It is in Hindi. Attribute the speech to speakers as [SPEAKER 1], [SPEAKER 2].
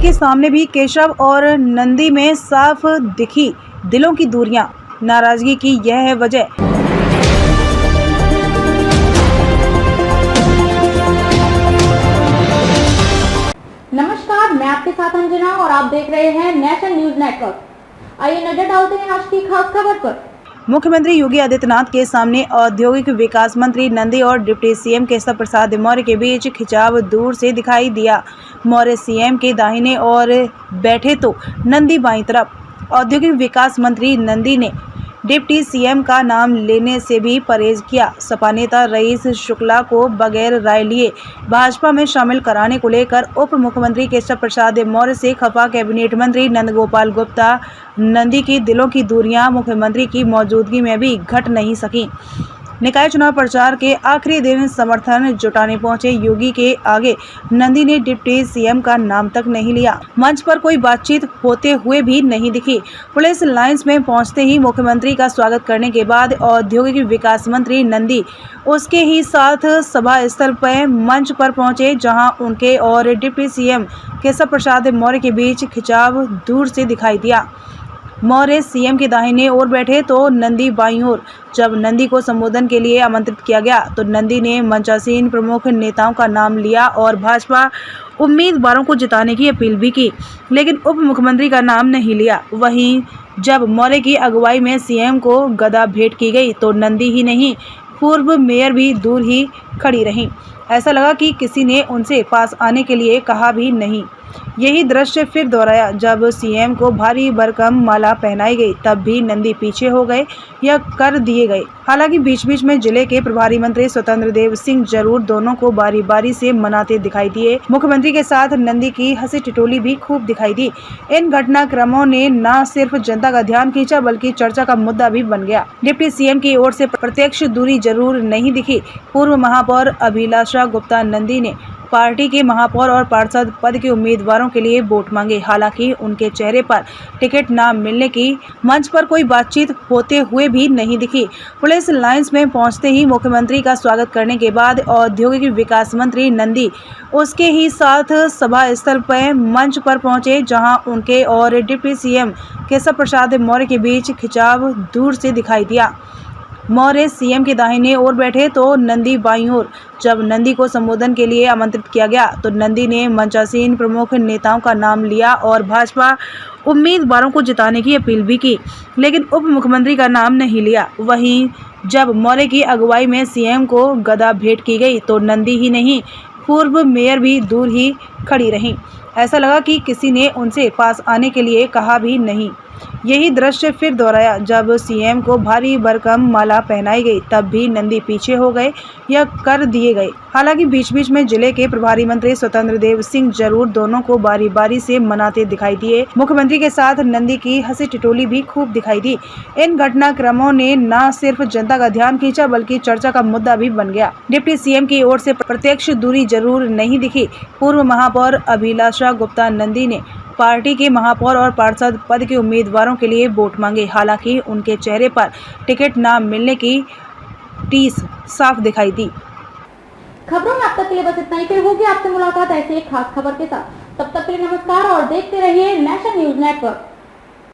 [SPEAKER 1] के सामने भी केशव और नंदी में साफ दिखी दिलों की दूरियां। नाराजगी की यह है वजह।
[SPEAKER 2] नमस्कार, मैं आपके साथ अंजना और आप देख रहे हैं नेशनल न्यूज नेटवर्क। आइए नजर डालते हैं आज की खास खबर पर।
[SPEAKER 1] मुख्यमंत्री योगी आदित्यनाथ के सामने औद्योगिक विकास मंत्री नंदी और डिप्टी सीएम केशव प्रसाद मौर्य के बीच खिंचाव दूर से दिखाई दिया। मौर्य सीएम के दाहिने और बैठे तो नंदी बाईं तरफ। औद्योगिक विकास मंत्री नंदी ने डिप्टी सीएम का नाम लेने से भी परहेज किया। सपा नेता रईस शुक्ला को बगैर राय लिए भाजपा में शामिल कराने को लेकर उप मुख्यमंत्री केशव प्रसाद मौर्य से खफा कैबिनेट मंत्री नंदगोपाल गुप्ता। नंदी की दिलों की दूरियां मुख्यमंत्री की मौजूदगी में भी घट नहीं सकी। निकाय चुनाव प्रचार के आखिरी दिन समर्थन जुटाने पहुंचे योगी के आगे नंदी ने डिप्टी सीएम का नाम तक नहीं लिया। मंच पर कोई बातचीत होते हुए भी नहीं दिखी। पुलिस लाइंस में पहुंचते ही मुख्यमंत्री का स्वागत करने के बाद औद्योगिक विकास मंत्री नंदी उसके ही साथ सभा स्थल पर मंच पर पहुंचे, जहां उनके और डिप्टी सीएम केशव प्रसाद मौर्य के बीच खिंचाव दूर से दिखाई दिया। मौर्य सीएम के दाहिने ओर बैठे तो नंदी बाईं ओर। जब नंदी को संबोधन के लिए आमंत्रित किया गया तो नंदी ने मंचासीन प्रमुख नेताओं का नाम लिया और भाजपा उम्मीदवारों को जिताने की अपील भी की, लेकिन उप मुख्यमंत्री का नाम नहीं लिया। वहीं जब मौर्य की अगुवाई में सीएम को गदा भेंट की गई तो नंदी ही नहीं, पूर्व मेयर भी दूर ही खड़ी रहीं। ऐसा लगा कि किसी ने उनसे पास आने के लिए कहा भी नहीं। यही दृश्य फिर दोहराया जब सीएम को भारी भरकम माला पहनाई गई, तब भी नंदी पीछे हो गए या कर दिए गए। हालांकि बीच बीच में जिले के प्रभारी मंत्री स्वतंत्र देव सिंह जरूर दोनों को बारी बारी से मनाते दिखाई दिए। मुख्यमंत्री के साथ नंदी की हंसी टिटोली भी खूब दिखाई दी। इन घटनाक्रमों ने न सिर्फ जनता का ध्यान खींचा बल्कि चर्चा का मुद्दा भी बन गया। डिप्टी सीएम की ओर से प्रत्यक्ष दूरी जरूर नहीं दिखी। पूर्व महापौर अभिलाषा गुप्ता नंदी ने पार्टी के महापौर और पार्षद पद के उम्मीदवारों के लिए वोट मांगे। हालांकि उनके चेहरे पर टिकट न मिलने की मंच पर कोई बातचीत होते हुए भी नहीं दिखी। पुलिस लाइंस में पहुंचते ही मुख्यमंत्री का स्वागत करने के बाद औद्योगिक विकास मंत्री नंदी उसके ही साथ सभा स्थल पर मंच पर पहुंचे, जहां उनके और डिप्टी सीएम केशव प्रसाद मौर्य के बीच खिंचाव दूर से दिखाई दिया। मौर्य सीएम के दाहिने ओर बैठे तो नंदी बाईं ओर। जब नंदी को संबोधन के लिए आमंत्रित किया गया तो नंदी ने मंचासीन प्रमुख नेताओं का नाम लिया और भाजपा उम्मीदवारों को जिताने की अपील भी की, लेकिन उप मुख्यमंत्री का नाम नहीं लिया। वहीं जब मौर्य की अगुवाई में सीएम को गदा भेंट की गई तो नंदी ही नहीं, पूर्व मेयर भी दूर ही खड़ी रहीं। ऐसा लगा कि किसी ने उनसे पास आने के लिए कहा भी नहीं। यही दृश्य फिर दोहराया जब सीएम को भारी भरकम माला पहनाई गई, तब भी नंदी पीछे हो गए या कर दिए गए। हालांकि बीच बीच में जिले के प्रभारी मंत्री स्वतंत्र देव सिंह जरूर दोनों को बारी बारी से मनाते दिखाई दिए। मुख्यमंत्री के साथ नंदी की हंसी टिटोली भी खूब दिखाई दी। इन घटनाक्रमों ने न सिर्फ जनता का ध्यान खींचा बल्कि चर्चा का मुद्दा भी बन गया। डिप्टी सीएम की ओर से प्रत्यक्ष दूरी जरूर नहीं दिखी। पूर्व महापौर अभिलाषा गुप्ता नंदी ने पार्टी के महापौर और पार्षद पद के उम्मीदवारों के लिए वोट मांगे। हालांकि उनके चेहरे पर टिकट न मिलने की टीस साफ दिखाई दी।
[SPEAKER 2] खबरों में अब तक के लिए बस इतना ही। फिर होगी आपसे मुलाकात ऐसी एक खास खबर के साथ। तब तक के लिए नमस्कार और देखते रहिए नेशनल न्यूज नेटवर्क।